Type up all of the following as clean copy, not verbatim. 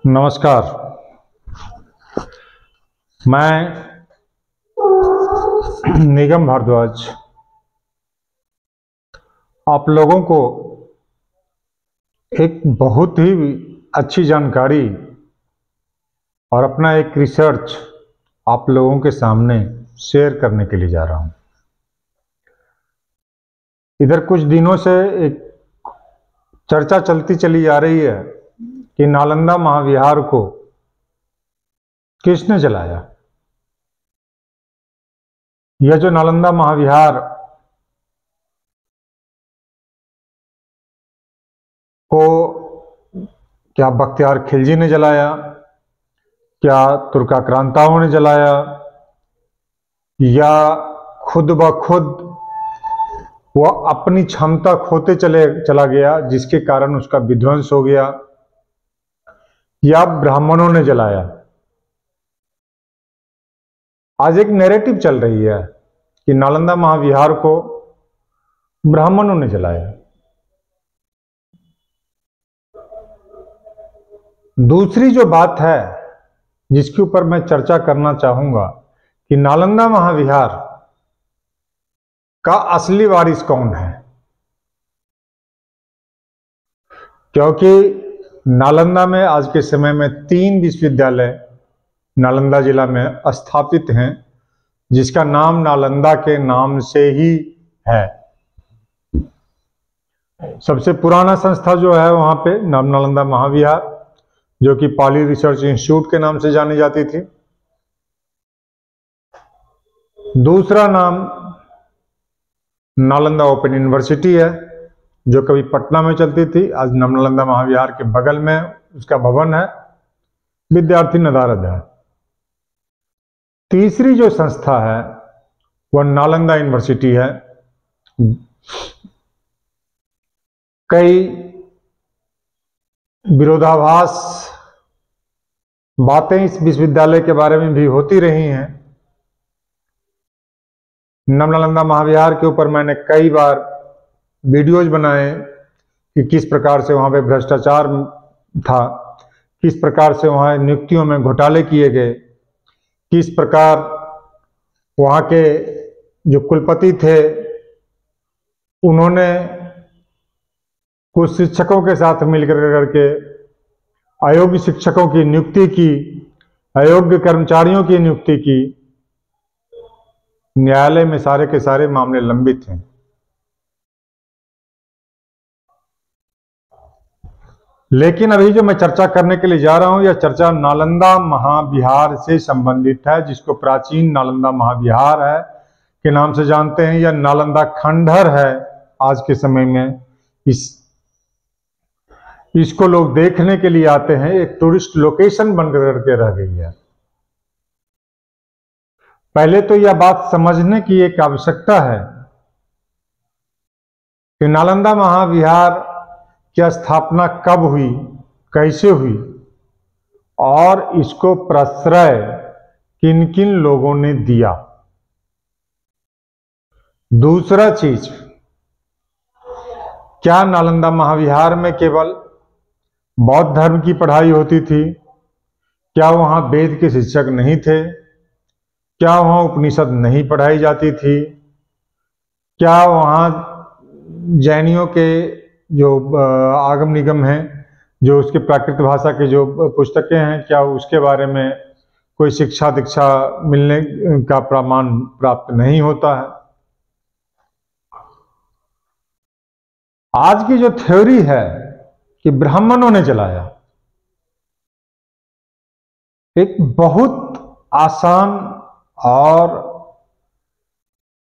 नमस्कार। मैं निगम भारद्वाज आप लोगों को एक बहुत ही अच्छी जानकारी और अपना एक रिसर्च आप लोगों के सामने शेयर करने के लिए जा रहा हूं। इधर कुछ दिनों से एक चर्चा चलती चली जा रही है कि नालंदा महाविहार को किसने जलाया। यह जो नालंदा महाविहार को क्या बख्तियार खिलजी ने जलाया, क्या तुर्काक्रांताओं ने जलाया, या खुद ब खुद वह अपनी क्षमता खोते चला गया जिसके कारण उसका विध्वंस हो गया, या ब्राह्मणों ने जलाया। आज एक नैरेटिव चल रही है कि नालंदा महाविहार को ब्राह्मणों ने जलाया। दूसरी जो बात है जिसके ऊपर मैं चर्चा करना चाहूंगा कि नालंदा महाविहार का असली वारिस कौन है, क्योंकि नालंदा में आज के समय में 3 विश्वविद्यालय नालंदा जिला में स्थापित हैं, जिसका नाम नालंदा के नाम से ही है। सबसे पुराना संस्था जो है वहां पे नालंदा महाविहार, जो कि पाली रिसर्च इंस्टीट्यूट के नाम से जानी जाती थी। दूसरा नाम नालंदा ओपन यूनिवर्सिटी है, जो कभी पटना में चलती थी। आज नालंदा महाविहार के बगल में उसका भवन है, विद्यार्थी नदारद है। तीसरी जो संस्था है वह नालंदा यूनिवर्सिटी है। कई विरोधाभास बातें इस विश्वविद्यालय के बारे में भी होती रही हैं। नालंदा महाविहार के ऊपर मैंने कई बार वीडियोज बनाए कि किस प्रकार से वहां पे भ्रष्टाचार था, किस प्रकार से वहां नियुक्तियों में घोटाले किए गए, किस प्रकार वहां के जो कुलपति थे उन्होंने कुछ शिक्षकों के साथ मिलकर करके अयोग्य शिक्षकों की नियुक्ति की, अयोग्य कर्मचारियों की नियुक्ति की। न्यायालय में सारे के सारे मामले लंबित हैं। लेकिन अभी जो मैं चर्चा करने के लिए जा रहा हूं, यह चर्चा नालंदा महाविहार से संबंधित है, जिसको प्राचीन नालंदा महाविहार है के नाम से जानते हैं, या नालंदा खंडहर है। आज के समय में इसको लोग देखने के लिए आते हैं, एक टूरिस्ट लोकेशन बनकर करके रह गई है। पहले तो यह बात समझने की एक आवश्यकता है कि नालंदा महाविहार की स्थापना कब हुई, कैसे हुई, और इसको प्रश्रय किन किन लोगों ने दिया। दूसरा चीज, क्या नालंदा महाविहार में केवल बौद्ध धर्म की पढ़ाई होती थी? क्या वहां वेद के शिक्षक नहीं थे? क्या वहां उपनिषद नहीं पढ़ाई जाती थी? क्या वहां जैनियों के जो आगम निगम हैं, जो उसके प्राकृत भाषा के जो पुस्तकें हैं, क्या उसके बारे में कोई शिक्षा दीक्षा मिलने का प्रमाण प्राप्त नहीं होता है? आज की जो थ्योरी है कि ब्राह्मणों ने जलाया, एक बहुत आसान और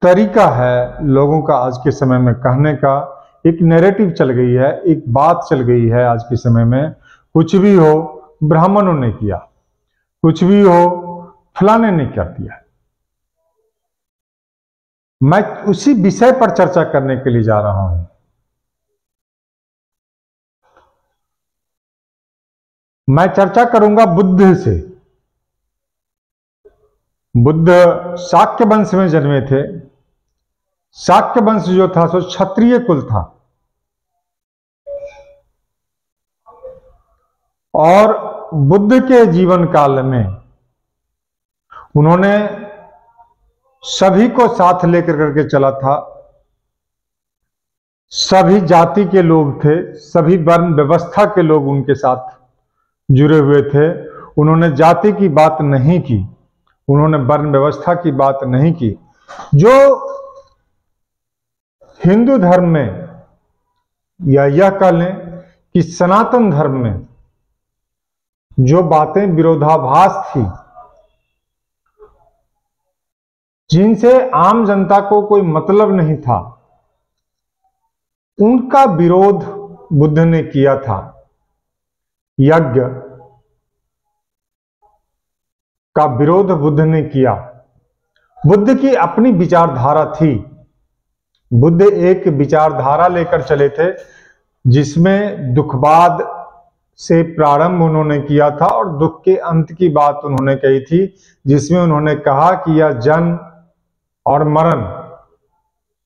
तरीका है लोगों का आज के समय में कहने का। एक नैरेटिव चल गई है, एक बात चल गई है आज के समय में, कुछ भी हो ब्राह्मणों ने किया, कुछ भी हो फलाने ने कर दिया। मैं उसी विषय पर चर्चा करने के लिए जा रहा हूं। मैं चर्चा करूंगा बुद्ध से। बुद्ध शाक्य वंश में जन्मे थे। शाक्य वंश जो था सो क्षत्रिय कुल था, और बुद्ध के जीवन काल में उन्होंने सभी को साथ लेकर करके चला था। सभी जाति के लोग थे, सभी वर्ण व्यवस्था के लोग उनके साथ जुड़े हुए थे। उन्होंने जाति की बात नहीं की, उन्होंने वर्ण व्यवस्था की बात नहीं की। जो हिंदू धर्म में या यह कह लें कि सनातन धर्म में जो बातें विरोधाभास थी, जिनसे आम जनता को कोई मतलब नहीं था, उनका विरोध बुद्ध ने किया था। यज्ञ का विरोध बुद्ध ने किया। बुद्ध की अपनी विचारधारा थी। बुद्ध एक विचारधारा लेकर चले थे जिसमें दुखवाद से प्रारंभ उन्होंने किया था और दुख के अंत की बात उन्होंने कही थी, जिसमें उन्होंने कहा कि यह जन्म और मरण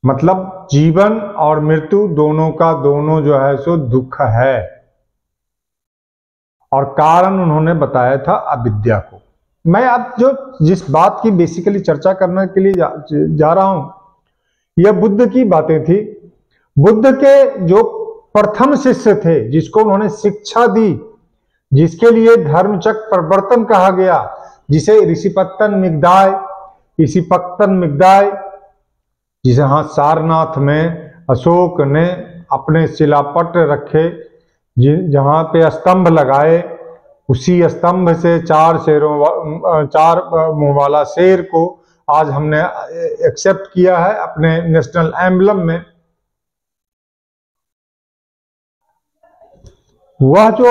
मतलब जीवन और मृत्यु दोनों का दोनों जो है सो दुख है। और कारण उन्होंने बताया था अविद्या को। मैं अब जिस बात की बेसिकली चर्चा करने के लिए जा रहा हूं, यह बुद्ध की बातें थी। बुद्ध के जो प्रथम शिष्य थे, जिसको उन्होंने शिक्षा दी, जिसके लिए धर्मचक्र प्रवर्तन कहा गया, जिसे ऋषिपत्तन मिगदाय, जिसे हाँ सारनाथ में अशोक ने अपने शिलापट रखे, जहां पे स्तंभ लगाए, उसी स्तंभ से चार मुंह वाला शेर को आज हमने एक्सेप्ट किया है अपने नेशनल एम्बलम में। वह जो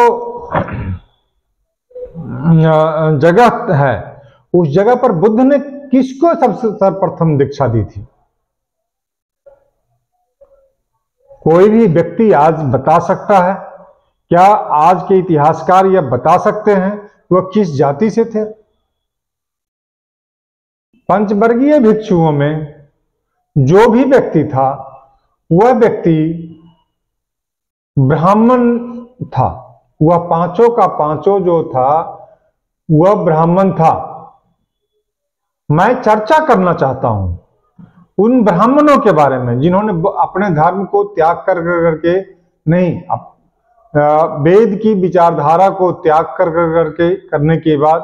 जगह है, उस जगह पर बुद्ध ने किसको सबसे सर्वप्रथम दीक्षा दी थी? कोई भी व्यक्ति आज बता सकता है? क्या आज के इतिहासकार यह बता सकते हैं वह किस जाति से थे? पंचवर्गीय भिक्षुओं में जो भी व्यक्ति था, वह व्यक्ति ब्राह्मण था। वह पांचों का पांचों जो था वह ब्राह्मण था। मैं चर्चा करना चाहता हूं उन ब्राह्मणों के बारे में जिन्होंने अपने धर्म को त्याग करके नहीं, वेद की विचारधारा को त्याग करके करने के बाद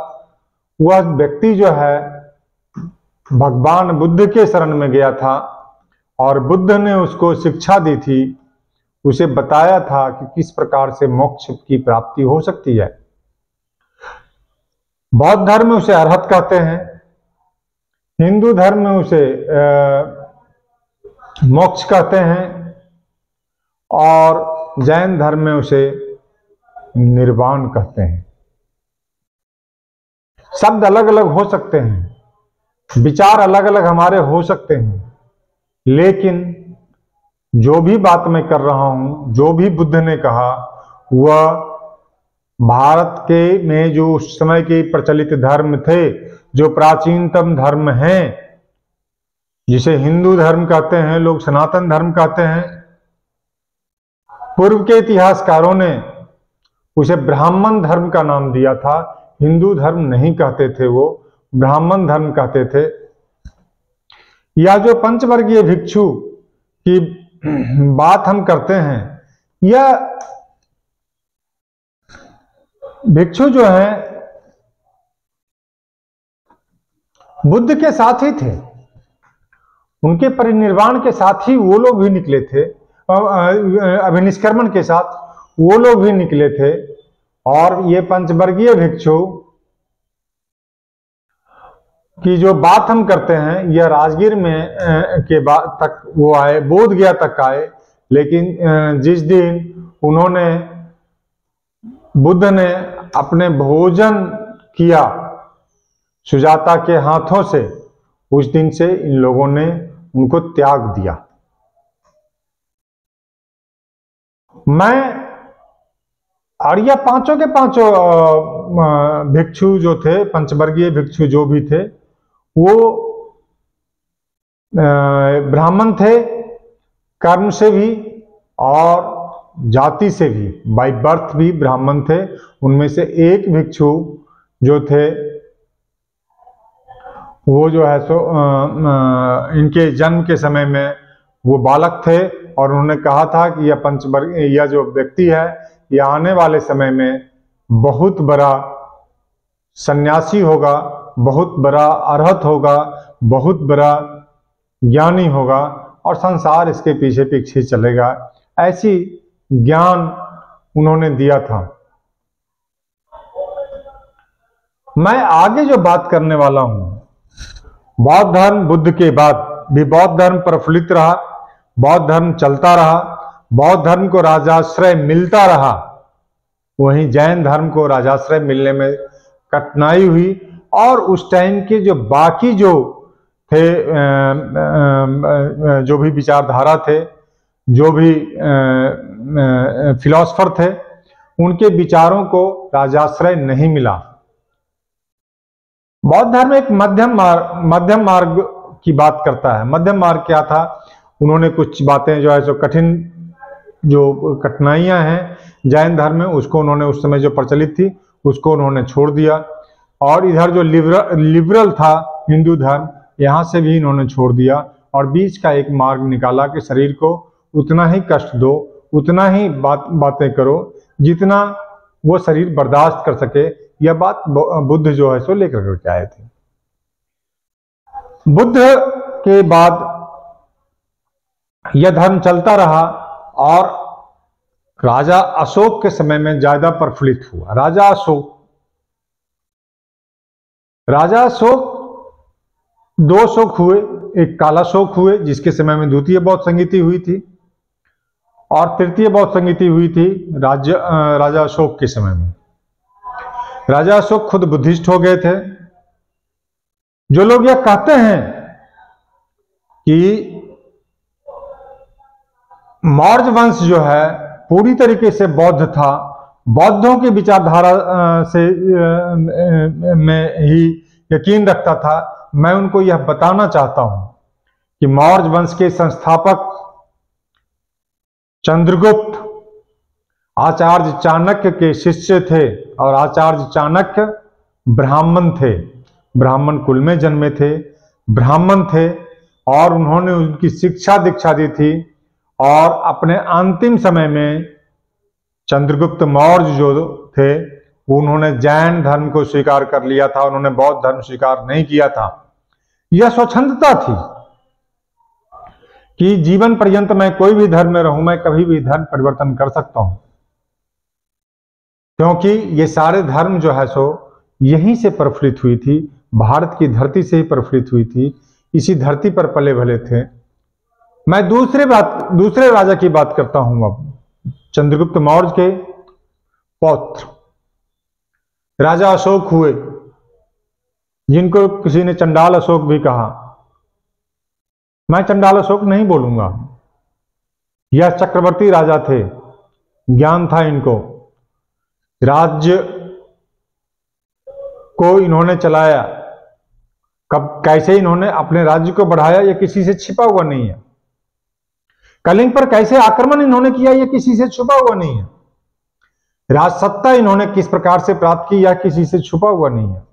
वह व्यक्ति जो है भगवान बुद्ध के शरण में गया था और बुद्ध ने उसको शिक्षा दी थी, उसे बताया था कि किस प्रकार से मोक्ष की प्राप्ति हो सकती है। बौद्ध धर्म में उसे अरहत कहते हैं, हिंदू धर्म में उसे मोक्ष कहते हैं और जैन धर्म में उसे निर्वाण कहते हैं। शब्द अलग अलग हो सकते हैं, विचार अलग अलग हमारे हो सकते हैं, लेकिन जो भी बात मैं कर रहा हूं, जो भी बुद्ध ने कहा, वह भारत के में जो उस समय के प्रचलित धर्म थे, जो प्राचीनतम धर्म हैं, जिसे हिंदू धर्म कहते हैं, लोग सनातन धर्म कहते हैं। पूर्व के इतिहासकारों ने उसे ब्राह्मण धर्म का नाम दिया था। हिंदू धर्म नहीं कहते थे, वो ब्राह्मण धर्म कहते थे। या जो पंचवर्गीय भिक्षु की बात हम करते हैं, यह भिक्षु जो है बुद्ध के साथ ही थे, उनके परिनिर्वाण के साथ ही वो लोग भी निकले थे, अभिनिष्क्रमण के साथ वो लोग भी निकले थे। और ये पंचवर्गीय भिक्षु की जो बात हम करते हैं, यह राजगीर में के बाद तक वो आए, बोध गया तक आए। लेकिन जिस दिन उन्होंने बुद्ध ने अपने भोजन किया सुजाता के हाथों से, उस दिन से इन लोगों ने उनको त्याग दिया। और यह पांचों के पांचों भिक्षु जो थे, पंचवर्गीय भिक्षु जो भी थे, वो ब्राह्मण थे कर्म से भी और जाति से भी, बाय बर्थ भी ब्राह्मण थे। उनमें से एक भिक्षु जो थे वो जो है सो इनके जन्म के समय में वो बालक थे, और उन्होंने कहा था कि यह पंचवर्ग, यह जो व्यक्ति है यह आने वाले समय में बहुत बड़ा सन्यासी होगा, बहुत बड़ा अरहत होगा, बहुत बड़ा ज्ञानी होगा, और संसार इसके पीछे पीछे चलेगा। ऐसी ज्ञान उन्होंने दिया था। मैं आगे जो बात करने वाला हूं, बौद्ध धर्म बुद्ध के बाद भी बौद्ध धर्म प्रफुल्लित रहा, बौद्ध धर्म चलता रहा, बौद्ध धर्म को राजाश्रय मिलता रहा। वहीं जैन धर्म को राजाश्रय मिलने में कठिनाई हुई, और उस टाइम के जो बाकी जो थे, जो भी विचारधारा थे, जो भी फिलॉसफर थे, उनके विचारों को राजाश्रय नहीं मिला। बौद्ध धर्म एक मध्यम मार्ग की बात करता है। मध्यम मार्ग क्या था? उन्होंने कुछ बातें जो है सो कठिन, जो कठिनाइयां हैं जैन धर्म में, उसको उन्होंने उस समय जो प्रचलित थी उसको उन्होंने छोड़ दिया, और इधर जो लिबरल था हिंदू धर्म, यहाँ से भी इन्होंने छोड़ दिया, और बीच का एक मार्ग निकाला कि शरीर को उतना ही कष्ट दो, उतना ही बातें करो जितना वो शरीर बर्दाश्त कर सके। यह बात बुद्ध जो है सो लेकर करके आए थे। बुद्ध के बाद यह धर्म चलता रहा, और राजा अशोक के समय में ज्यादा प्रफुल्लित हुआ। राजा अशोक दो शोक हुए। एक काला शोक हुए जिसके समय में द्वितीय बौद्ध संगीति हुई थी, और तृतीय बौद्ध संगीति हुई थी राजा अशोक के समय में। राजा अशोक खुद बुद्धिस्ट हो गए थे। जो लोग यह कहते हैं कि मौर्य वंश जो है पूरी तरीके से बौद्ध था, बौद्धों की विचारधारा से में ही यकीन रखता था, मैं उनको यह बताना चाहता हूं कि मौर्य वंश के संस्थापक चंद्रगुप्त आचार्य चाणक्य के शिष्य थे, और आचार्य चाणक्य ब्राह्मण थे, ब्राह्मण कुल में जन्मे थे, ब्राह्मण थे, और उन्होंने उनकी शिक्षा दीक्षा दी थी। और अपने अंतिम समय में चंद्रगुप्त मौर्य जो थे उन्होंने जैन धर्म को स्वीकार कर लिया था, उन्होंने बौद्ध धर्म स्वीकार नहीं किया था। यह स्वच्छंदता थी कि जीवन पर्यंत मैं कोई भी धर्म में रहूं, मैं कभी भी धर्म परिवर्तन कर सकता हूं, क्योंकि ये सारे धर्म जो है सो यहीं से प्रफुल्लित हुई थी, भारत की धरती से ही प्रफुल्लित हुई थी, इसी धरती पर पले भले थे। मैं दूसरे राजा की बात करता हूं अब, चंद्रगुप्त मौर्य के पौत्र राजा अशोक हुए, जिनको किसी ने चंडाल अशोक भी कहा। मैं चंडाल अशोक नहीं बोलूंगा, यह चक्रवर्ती राजा थे, ज्ञान था इनको, राज्य को इन्होंने चलाया। कब कैसे इन्होंने अपने राज्य को बढ़ाया यह किसी से छिपा हुआ नहीं है। कलिंग पर कैसे आक्रमण इन्होंने किया यह किसी से छुपा हुआ नहीं है। राजसत्ता इन्होंने किस प्रकार से प्राप्त की यह किसी से छुपा हुआ नहीं है।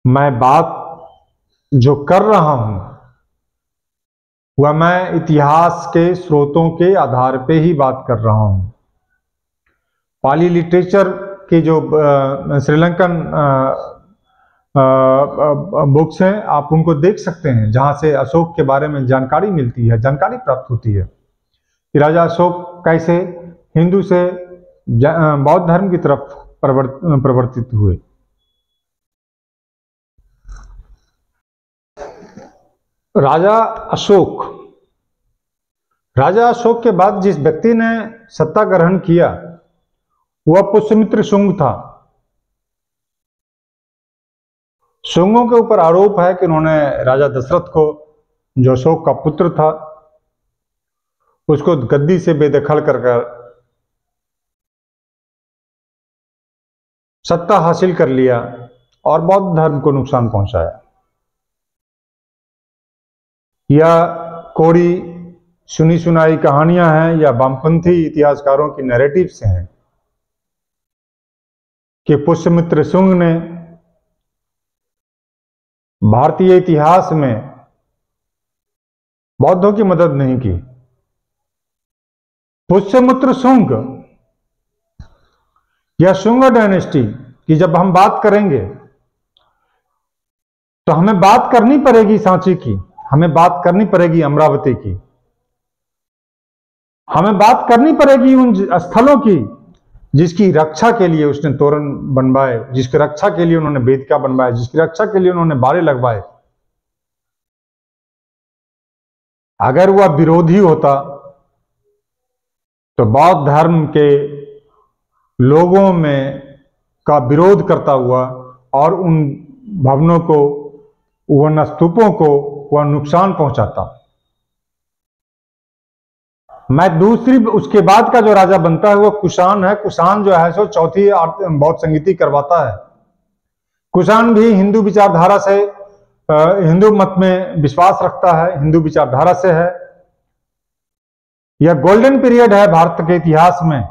मैं बात जो कर रहा हूं वह मैं इतिहास के स्रोतों के आधार पे ही बात कर रहा हूं। पाली लिटरेचर के जो श्रीलंकन बुक्स हैं, आप उनको देख सकते हैं, जहां से अशोक के बारे में जानकारी मिलती है, जानकारी प्राप्त होती है कि राजा अशोक कैसे हिंदू से बौद्ध धर्म की तरफ प्रवर्तित हुए। राजा अशोक के बाद जिस व्यक्ति ने सत्ता ग्रहण किया वह पुष्यमित्र शुंग था। शुंगों के ऊपर आरोप है कि उन्होंने राजा दशरथ को, जो अशोक का पुत्र था, उसको गद्दी से बेदखल कर सत्ता हासिल कर लिया और बौद्ध धर्म को नुकसान पहुंचाया। यह कोरी सुनी सुनाई कहानियां हैं या वामपंथी इतिहासकारों की नैरेटिव से हैं कि पुष्यमित्र शुंग ने भारतीय इतिहास में बौद्धों की मदद नहीं की। पुष्यमित्र शुंग या शुंग डायनेस्टी की जब हम बात करेंगे तो हमें बात करनी पड़ेगी सांची की, हमें बात करनी पड़ेगी अमरावती की, हमें बात करनी पड़ेगी उन स्थलों की जिसकी रक्षा के लिए उसने तोरण बनवाए, जिसकी रक्षा के लिए उन्होंने वेदिका बनवाए, जिसकी रक्षा के लिए उन्होंने बाड़े लगवाए। अगर वह विरोधी होता तो बौद्ध धर्म के लोगों में का विरोध करता हुआ और उन भवनों को, वह स्तूपों को वह नुकसान पहुंचाता। मैं दूसरी उसके बाद का जो राजा बनता है वो कुषाण है। कुषाण जो है सो चौथी बौद्ध संगीति करवाता है। कुषाण भी हिंदू विचारधारा से, हिंदू मत में विश्वास रखता है, हिंदू विचारधारा से है। यह गोल्डन पीरियड है भारत के इतिहास में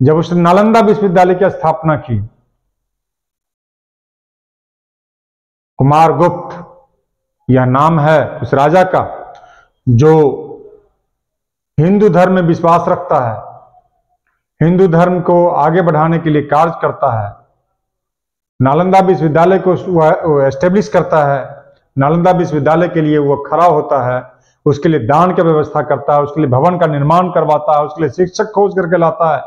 जब उसने नालंदा विश्वविद्यालय की स्थापना की। कुमारगुप्त यह नाम है उस राजा का जो हिंदू धर्म में विश्वास रखता है, हिंदू धर्म को आगे बढ़ाने के लिए कार्य करता है, नालंदा विश्वविद्यालय को वह एस्टेब्लिश करता है, नालंदा विश्वविद्यालय के लिए वह खड़ा होता है, उसके लिए दान की व्यवस्था करता है, उसके लिए भवन का निर्माण करवाता है, उसके लिए शिक्षक खोज करके लाता है।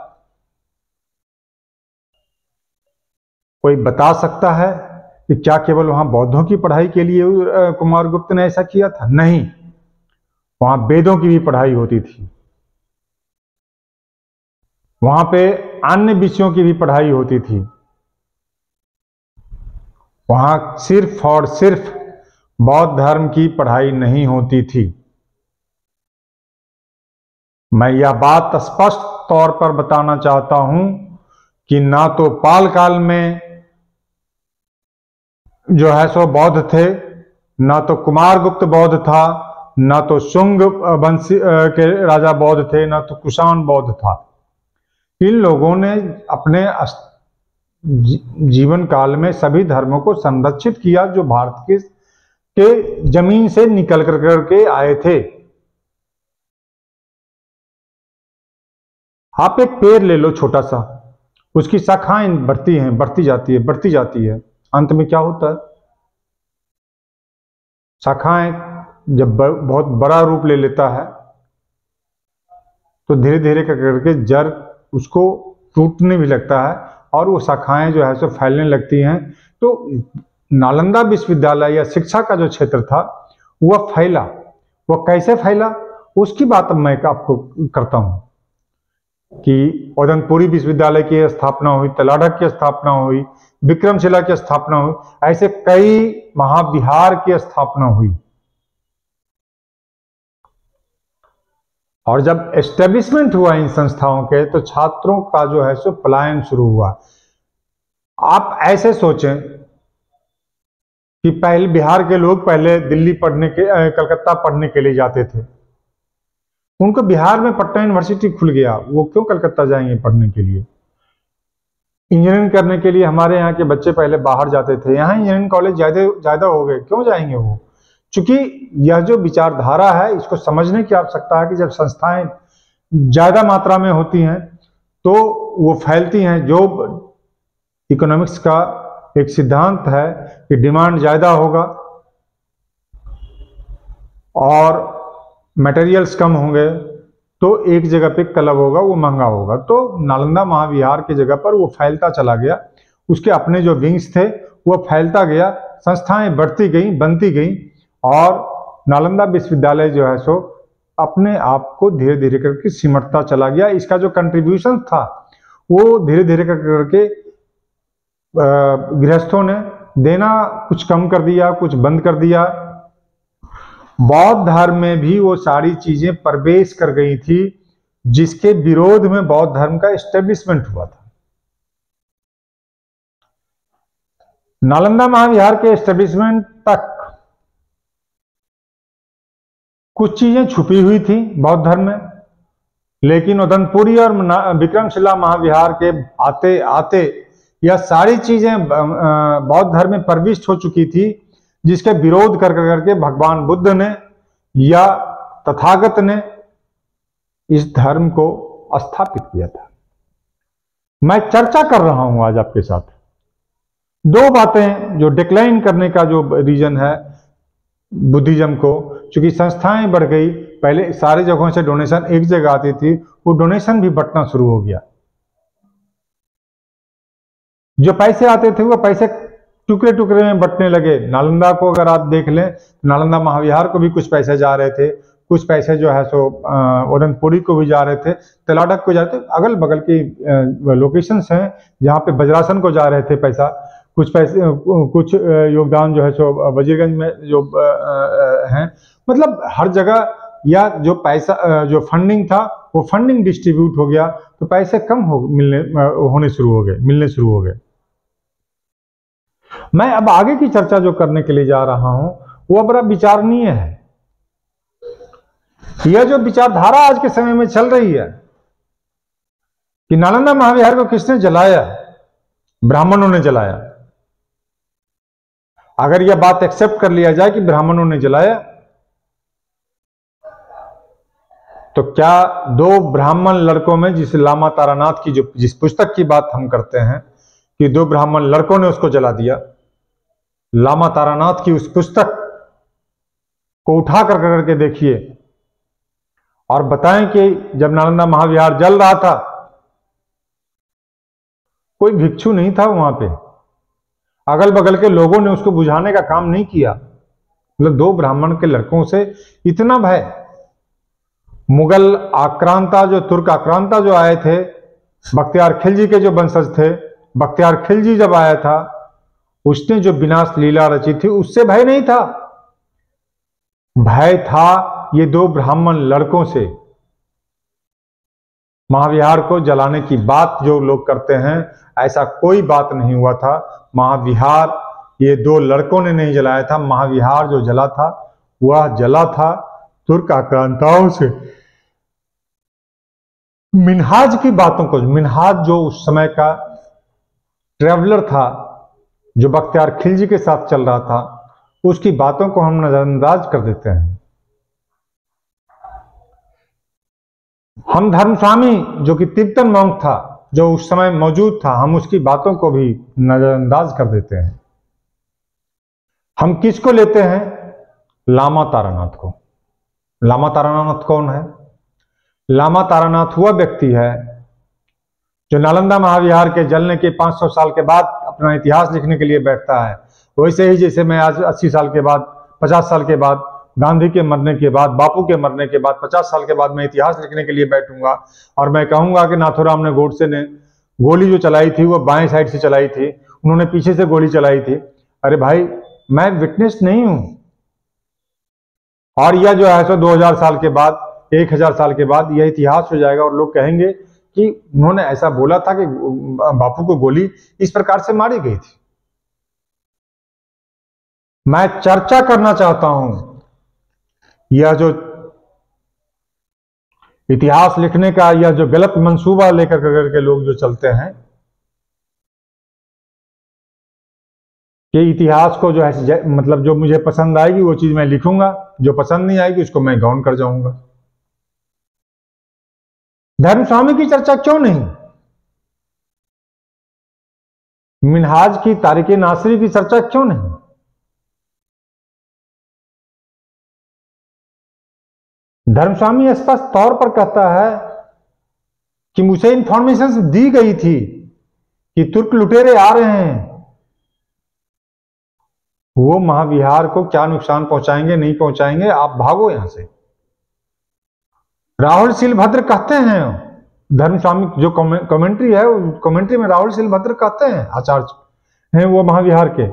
कोई बता सकता है कि क्या केवल वहां बौद्धों की पढ़ाई के लिए कुमारगुप्त ने ऐसा किया था? नहीं, वहां वेदों की भी पढ़ाई होती थी, वहां पे अन्य विषयों की भी पढ़ाई होती थी। वहां सिर्फ और सिर्फ बौद्ध धर्म की पढ़ाई नहीं होती थी। मैं यह बात स्पष्ट तौर पर बताना चाहता हूं कि ना तो पाल काल में जो है सो बौद्ध थे, ना तो कुमारगुप्त बौद्ध था, ना तो शुंग वंश के राजा बौद्ध थे, ना तो कुषाण बौद्ध था। इन लोगों ने अपने जीवन काल में सभी धर्मों को संरक्षित किया जो भारत के जमीन से निकल करके आए थे। आप एक पेड़ ले लो छोटा सा, उसकी शाखाएं बढ़ती जाती है, अंत में क्या होता है? शाखाएं जब बहुत बड़ा रूप ले लेता है तो धीरे धीरे करके जड़ उसको टूटने भी लगता है और वो शाखाएं जो है सो फैलने लगती हैं। तो नालंदा विश्वविद्यालय या शिक्षा का जो क्षेत्र था वह फैला। वह कैसे फैला उसकी बात मैं आपको करता हूं कि ओदनपुरी विश्वविद्यालय की स्थापना हुई, तलाढ़क की स्थापना हुई, विक्रमशिला की स्थापना हुई, ऐसे कई महाविहार की स्थापना हुई। और जब एस्टेब्लिशमेंट हुआ इन संस्थाओं के तो छात्रों का जो है सो पलायन शुरू हुआ। आप ऐसे सोचें कि पहले बिहार के लोग पहले दिल्ली पढ़ने के, कलकत्ता पढ़ने के लिए जाते थे। उनको बिहार में पटना यूनिवर्सिटी खुल गया, वो क्यों कलकत्ता जाएंगे पढ़ने के लिए? इंजीनियरिंग करने के लिए हमारे यहाँ के बच्चे पहले बाहर जाते थे, यहाँ इंजीनियरिंग कॉलेज ज्यादा हो गए, क्यों जाएंगे वो? क्योंकि यह जो विचारधारा है इसको समझने की आवश्यकता है कि जब संस्थाएं ज्यादा मात्रा में होती हैं तो वो फैलती हैं। जो इकोनॉमिक्स का एक सिद्धांत है कि डिमांड ज्यादा होगा और मटेरियल्स कम होंगे तो एक जगह पे क्लब होगा, वो महंगा होगा। तो नालंदा महाविहार की जगह पर वो फैलता चला गया, उसके अपने जो विंग्स थे वो फैलता गया, संस्थाएं बढ़ती गई, बनती गई और नालंदा विश्वविद्यालय जो है सो अपने आप को धीरे धीरे करके सिमटता चला गया। इसका जो कंट्रीब्यूशन था वो धीरे धीरे करके गृहस्थों ने देना कुछ कम कर दिया, कुछ बंद कर दिया। बौद्ध धर्म में भी वो सारी चीजें प्रवेश कर गई थी जिसके विरोध में बौद्ध धर्म का एस्टेब्लिशमेंट हुआ था। नालंदा महाविहार के एस्टेब्लिशमेंट तक कुछ चीजें छुपी हुई थी बौद्ध धर्म में, लेकिन उदनपुरी और विक्रमशिला महाविहार के आते आते यह सारी चीजें बौद्ध धर्म में प्रविष्ट हो चुकी थी, जिसके विरोध कर करके भगवान बुद्ध ने या तथागत ने इस धर्म को स्थापित किया था। मैं चर्चा कर रहा हूं आज आपके साथ दो बातें जो डिक्लाइन करने का जो रीजन है बुद्धिज्म को, चूंकि संस्थाएं बढ़ गई, पहले सारे जगहों से डोनेशन एक जगह आती थी, वो डोनेशन भी बंटना शुरू हो गया। जो पैसे आते थे वो पैसे टुकड़े टुकड़े में बंटने लगे। नालंदा को अगर आप देख लें, नालंदा महाविहार को भी कुछ पैसे जा रहे थे, कुछ पैसे जो है सो उदनपुरी को भी जा रहे थे, तलाडक को जा रहे थे, अगल बगल की लोकेशंस हैं जहाँ पे वज्रासन को जा रहे थे पैसा, कुछ पैसे कुछ योगदान जो है सो वजीरगंज में जो हैं, मतलब हर जगह या जो पैसा जो फंडिंग था वो फंडिंग डिस्ट्रीब्यूट हो गया, तो पैसे कम मिलने शुरू हो गए। मैं अब आगे की चर्चा जो करने के लिए जा रहा हूं वो बड़ा विचारणीय है। यह जो विचारधारा आज के समय में चल रही है कि नालंदा महाविहार को किसने जलाया, ब्राह्मणों ने जलाया। अगर यह बात एक्सेप्ट कर लिया जाए कि ब्राह्मणों ने जलाया, तो क्या दो ब्राह्मण लड़कों में, जिस लामा तारानाथ की जिस पुस्तक की बात हम करते हैं कि दो ब्राह्मण लड़कों ने उसको जला दिया, लामा तारानाथ की उस पुस्तक को उठा करके देखिए और बताएं कि जब नालंदा महाविहार जल रहा था कोई भिक्षु नहीं था वहां पे, अगल बगल के लोगों ने उसको बुझाने का काम नहीं किया। मतलब दो ब्राह्मण के लड़कों से इतना भय। मुगल आक्रांता जो तुर्क आक्रांता जो आए थे, बख्तियार खिलजी के जो वंशज थे, बख्तियार खिलजी जब आया था उसने जो विनाश लीला रची थी, उससे भय नहीं था, भय था ये दो ब्राह्मण लड़कों से। महाविहार को जलाने की बात जो लोग करते हैं, ऐसा कोई बात नहीं हुआ था। महाविहार ये दो लड़कों ने नहीं जलाया था, महाविहार जो जला था वह जला था तुर्क आक्रांताओं से। मिन्हाज की बातों को, मिन्हाज जो उस समय का ट्रेवलर था जो बख्तियार खिलजी के साथ चल रहा था, उसकी बातों को हम नजरअंदाज कर देते हैं। हम धर्मस्वामी जो कि तिब्बतन मॉन्क था, जो उस समय मौजूद था, हम उसकी बातों को भी नजरअंदाज कर देते हैं। हम किसको लेते हैं? लामा तारानाथ को। लामा तारानाथ कौन है? लामा तारानाथ वह व्यक्ति है जो नालंदा महाविहार के जलने के 500 साल के बाद अपना इतिहास लिखने के लिए बैठता है। वैसे ही जैसे मैं आज 80 साल के बाद, 50 साल के बाद, गांधी के मरने के बाद, बापू के मरने के बाद, 50 साल के बाद मैं इतिहास लिखने के लिए बैठूंगा और मैं कहूंगा कि नाथूराम ने गोडसे ने गोली जो चलाई थी वो बाएं साइड से चलाई थी, उन्होंने पीछे से गोली चलाई थी। अरे भाई, मैं विटनेस नहीं हूं। और यह जो है सो 2000 साल के बाद, 1000 साल के बाद यह इतिहास हो जाएगा और लोग कहेंगे कि उन्होंने ऐसा बोला था कि बापू को गोली इस प्रकार से मारी गई थी। मैं चर्चा करना चाहता हूं, यह जो इतिहास लिखने का यह जो गलत मंसूबा लेकर के लोग जो चलते हैं कि इतिहास को जो है मतलब जो मुझे पसंद आएगी वो चीज मैं लिखूंगा, जो पसंद नहीं आएगी उसको मैं गौन कर जाऊंगा। धर्मस्वामी की चर्चा क्यों नहीं? मिन्हाज की, तारिक नासिरी की चर्चा क्यों नहीं? धर्मस्वामी स्पष्ट तौर पर कहता है कि मुझे इंफॉर्मेशन दी गई थी कि तुर्क लुटेरे आ रहे हैं, वो महाविहार को क्या नुकसान पहुंचाएंगे नहीं पहुंचाएंगे, आप भागो यहां से। राहुल सिलभद्र कहते हैं, धर्मस्वामी जो कमेंट्री है, कमेंट्री में राहुल सिलभद्र कहते हैं, आचार्य हैं वो महाविहार के,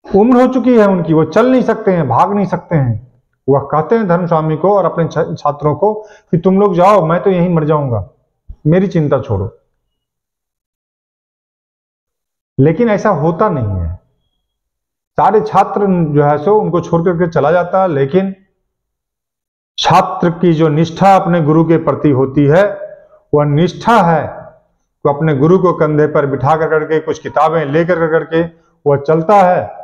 उम्र हो चुकी है उनकी, वो चल नहीं सकते हैं, भाग नहीं सकते हैं। वह कहते हैं धर्मस्वामी को और अपने छात्रों को कि तुम लोग जाओ, मैं तो यहीं मर जाऊंगा, मेरी चिंता छोड़ो। लेकिन ऐसा होता नहीं है। सारे छात्र जो है सो उनको छोड़ करके चला जाता है, लेकिन छात्र की जो निष्ठा अपने गुरु के प्रति होती है, वह निष्ठा है वो अपने गुरु को कंधे पर बिठा कर करके कुछ किताबें लेकर करके वह चलता है।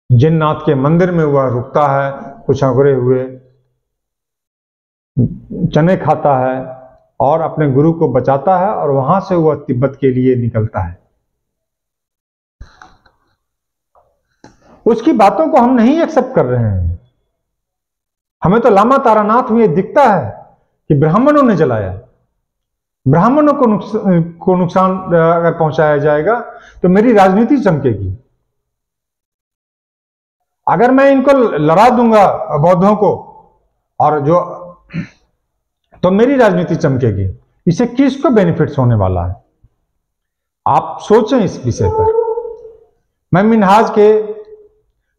जिननाथ के मंदिर में वह रुकता है, कुछ अंकुरे हुए चने खाता है और अपने गुरु को बचाता है और वहां से वह तिब्बत के लिए निकलता है। उसकी बातों को हम नहीं एक्सेप्ट कर रहे हैं। हमें तो लामा तारानाथ में यह दिखता है कि ब्राह्मणों ने जलाया। ब्राह्मणों को नुकसान अगर पहुंचाया जाएगा तो मेरी राजनीति चमकेगी। अगर मैं इनको लड़ा दूंगा बौद्धों को और जो, तो मेरी राजनीति चमकेगी। इससे किसको बेनिफिट्स होने वाला है? आप सोचें इस विषय पर। मैं मिन्हाज के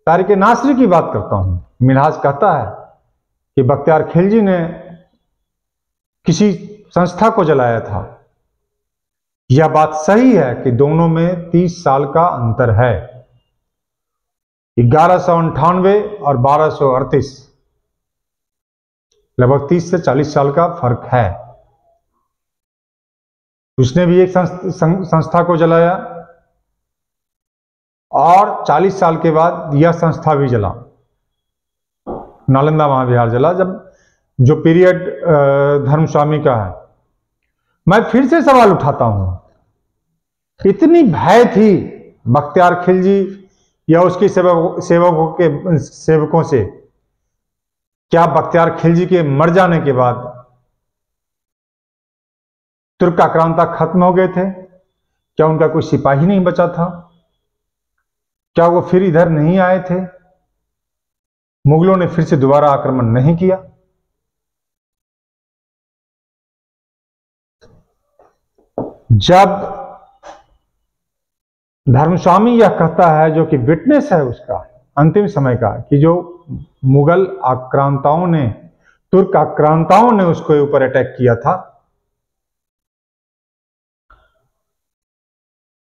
तारिक नासरी की बात करता हूं। मिन्हाज कहता है कि बख्तियार खिलजी ने किसी संस्था को जलाया था। यह बात सही है कि दोनों में 30 साल का अंतर है। 1198 और 1238, लगभग 30 से 40 साल का फर्क है। उसने भी एक संस्था को जलाया और 40 साल के बाद यह संस्था भी जला, नालंदा महाविहार जला, जब जो पीरियड धर्मस्वामी का है। मैं फिर से सवाल उठाता हूं, इतनी भय थी बख्तियार खिलजी या उसके सेवकों से, क्या बख्तियार खिलजी के मर जाने के बाद तुर्क आक्रांता खत्म हो गए थे? क्या उनका कोई सिपाही नहीं बचा था? क्या वो फिर इधर नहीं आए थे? मुगलों ने फिर से दोबारा आक्रमण नहीं किया? जब धर्मस्वामी यह कहता है, जो कि विटनेस है उसका अंतिम समय का, कि जो मुगल आक्रांताओं ने, तुर्क आक्रांताओं ने उसके ऊपर अटैक किया था,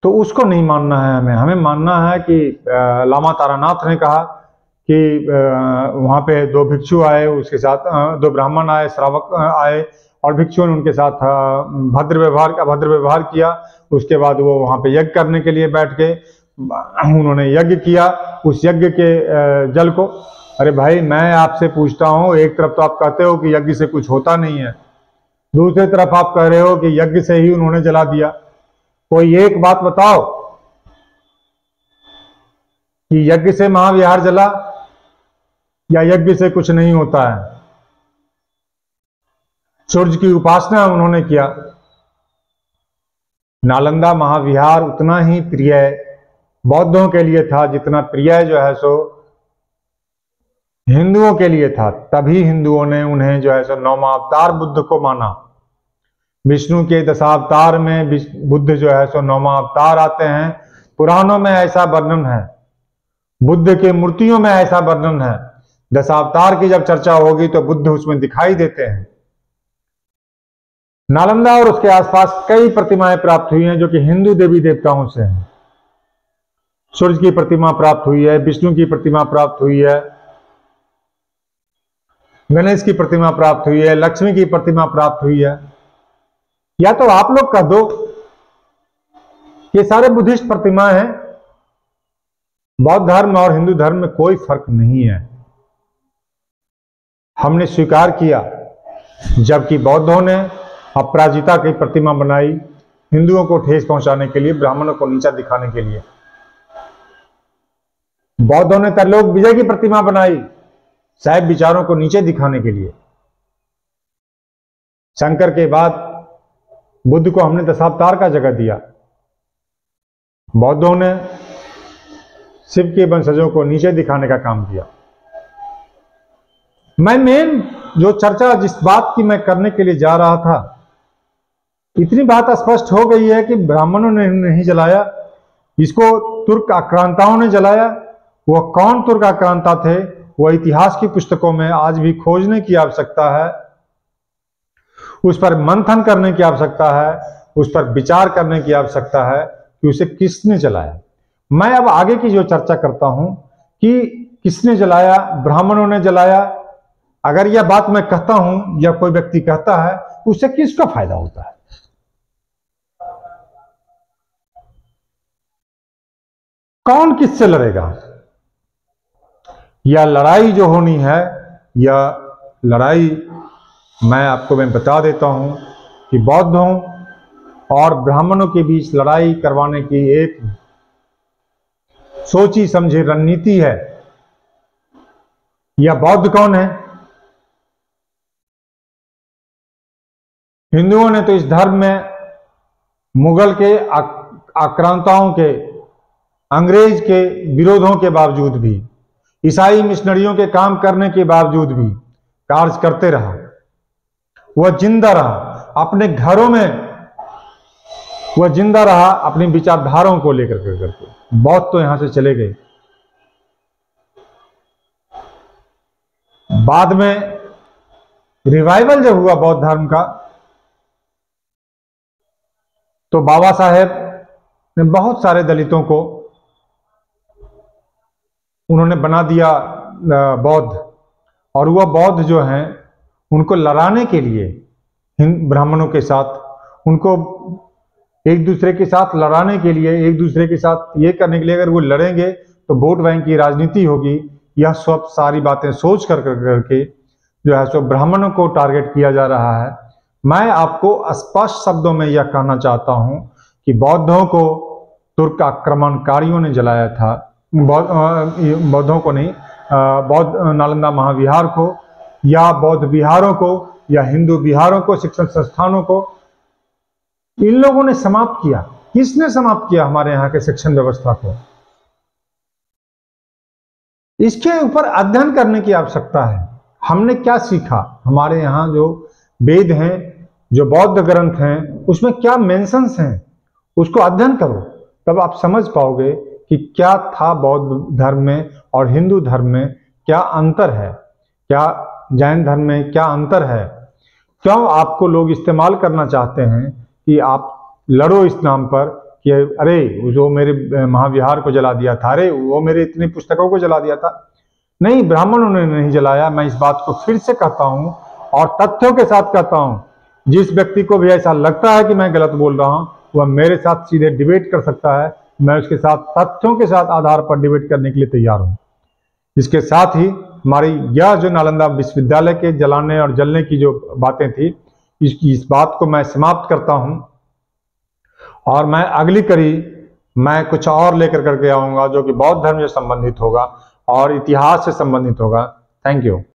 तो उसको नहीं मानना है हमें। हमें मानना है कि लामा तारानाथ ने कहा कि वहां पे 2 भिक्षु आए, उसके साथ 2 ब्राह्मण आए, श्रावक आए और भिक्षुओं ने उनके साथ अभद्र व्यवहार किया। उसके बाद वो वहां पे यज्ञ करने के लिए बैठ गए। उन्होंने यज्ञ किया। उस यज्ञ के जल को, अरे भाई मैं आपसे पूछता हूं, एक तरफ तो आप कहते हो कि यज्ञ से कुछ होता नहीं है, दूसरी तरफ आप कह रहे हो कि यज्ञ से ही उन्होंने जला दिया। कोई एक बात बताओ कि यज्ञ से महाविहार जला या यज्ञ से कुछ नहीं होता है। सूर्य की उपासना उन्होंने किया। नालंदा महाविहार उतना ही प्रिय बौद्धों के लिए था जितना प्रिय जो है सो हिंदुओं के लिए था। तभी हिंदुओं ने उन्हें जो है सो 9वां अवतार बुद्ध को माना। विष्णु के 10 अवतार में बुद्ध जो है सो 9वां अवतार आते हैं। पुराणों में ऐसा वर्णन है, बुद्ध के मूर्तियों में ऐसा वर्णन है। 10 अवतार की जब चर्चा होगी तो बुद्ध उसमें दिखाई देते हैं। नालंदा और उसके आसपास कई प्रतिमाएं प्राप्त हुई हैं जो कि हिंदू देवी देवताओं से हैं। सूर्य की प्रतिमा प्राप्त हुई है, विष्णु की प्रतिमा प्राप्त हुई है, गणेश की प्रतिमा प्राप्त हुई है, लक्ष्मी की प्रतिमा प्राप्त हुई है। या तो आप लोग कह दो कि सारे बुद्धिस्ट प्रतिमाएं हैं, बौद्ध धर्म और हिंदू धर्म में कोई फर्क नहीं है। हमने स्वीकार किया, जबकि बौद्धों ने अपराजिता की प्रतिमा बनाई हिंदुओं को ठेस पहुंचाने के लिए, ब्राह्मणों को नीचा दिखाने के लिए। बौद्धों ने त्रैलोक विजय की प्रतिमा बनाई शैव विचारों को नीचे दिखाने के लिए। शंकर के बाद बुद्ध को हमने दशावतार का जगह दिया। बौद्धों ने शिव के वंशजों को नीचे दिखाने का काम किया। मैं मेन जो चर्चा जिस बात की मैं करने के लिए जा रहा था, इतनी बात स्पष्ट हो गई है कि ब्राह्मणों ने नहीं जलाया, इसको तुर्क आक्रांताओं ने जलाया। वह कौन तुर्क आक्रांता थे, वह इतिहास की पुस्तकों में आज भी खोजने की आवश्यकता है, उस पर मंथन करने की आवश्यकता है, उस पर विचार करने की आवश्यकता है कि उसे किसने जलाया। मैं अब आगे की जो चर्चा करता हूं कि किसने जलाया, ब्राह्मणों ने जलाया अगर यह बात मैं कहता हूं या कोई व्यक्ति कहता है तो उससे किसका फायदा होता है? कौन किससे लड़ेगा? यह लड़ाई जो होनी है, यह लड़ाई मैं बता देता हूं कि बौद्धों और ब्राह्मणों के बीच लड़ाई करवाने की एक सोची समझी रणनीति है। यह बौद्ध कौन है? हिंदुओं ने तो इस धर्म में मुगल के आक्रांताओं के, अंग्रेज के विरोधों के बावजूद भी, ईसाई मिशनरियों के काम करने के बावजूद भी कार्य करते रहा। वह जिंदा रहा अपने घरों में, वह जिंदा रहा अपनी विचारधाराओं को लेकर करके। बौद्ध तो यहां से चले गए। बाद में रिवाइवल जब हुआ बौद्ध धर्म का, तो बाबा साहेब ने बहुत सारे दलितों को उन्होंने बना दिया बौद्ध, और वह बौद्ध जो हैं उनको लड़ाने के लिए ब्राह्मणों के साथ, उनको एक दूसरे के साथ लड़ाने के लिए, एक दूसरे के साथ ये करने के लिए, अगर वो लड़ेंगे तो वोट बैंक की राजनीति होगी, यह सब सारी बातें सोच करके जो है सो ब्राह्मणों को टारगेट किया जा रहा है। मैं आपको स्पष्ट शब्दों में यह कहना चाहता हूं कि बौद्धों को तुर्क आक्रमणकारियों ने जलाया था। बौद्धों को नहीं, बौद्ध नालंदा महाविहार को या बौद्ध विहारों को या हिंदू विहारों को, शिक्षण संस्थानों को इन लोगों ने समाप्त किया। किसने समाप्त किया हमारे यहाँ के शिक्षण व्यवस्था को? इसके ऊपर अध्ययन करने की आवश्यकता है। हमने क्या सीखा? हमारे यहाँ जो वेद हैं, जो बौद्ध ग्रंथ हैं, उसमें क्या मेंशंस हैं, उसको अध्ययन करो, तब आप समझ पाओगे कि क्या था बौद्ध धर्म में और हिंदू धर्म में क्या अंतर है, क्या जैन धर्म में क्या अंतर है। क्यों आपको लोग इस्तेमाल करना चाहते हैं कि आप लड़ो इस नाम पर कि अरे जो मेरे महाविहार को जला दिया था, अरे वो मेरे इतनी पुस्तकों को जला दिया था। नहीं, ब्राह्मणों ने नहीं जलाया। मैं इस बात को फिर से कहता हूं और तथ्यों के साथ कहता हूं। जिस व्यक्ति को भी ऐसा लगता है कि मैं गलत बोल रहा हूं, वह मेरे साथ सीधे डिबेट कर सकता है। मैं उसके साथ तथ्यों के साथ आधार पर डिबेट करने के लिए तैयार हूं। इसके साथ ही हमारी यह जो नालंदा विश्वविद्यालय के जलाने और जलने की जो बातें थी, इस बात को मैं समाप्त करता हूं और मैं अगली कड़ी मैं कुछ और लेकर करके आऊंगा जो कि बौद्ध धर्म से संबंधित होगा और इतिहास से संबंधित होगा। Thank you.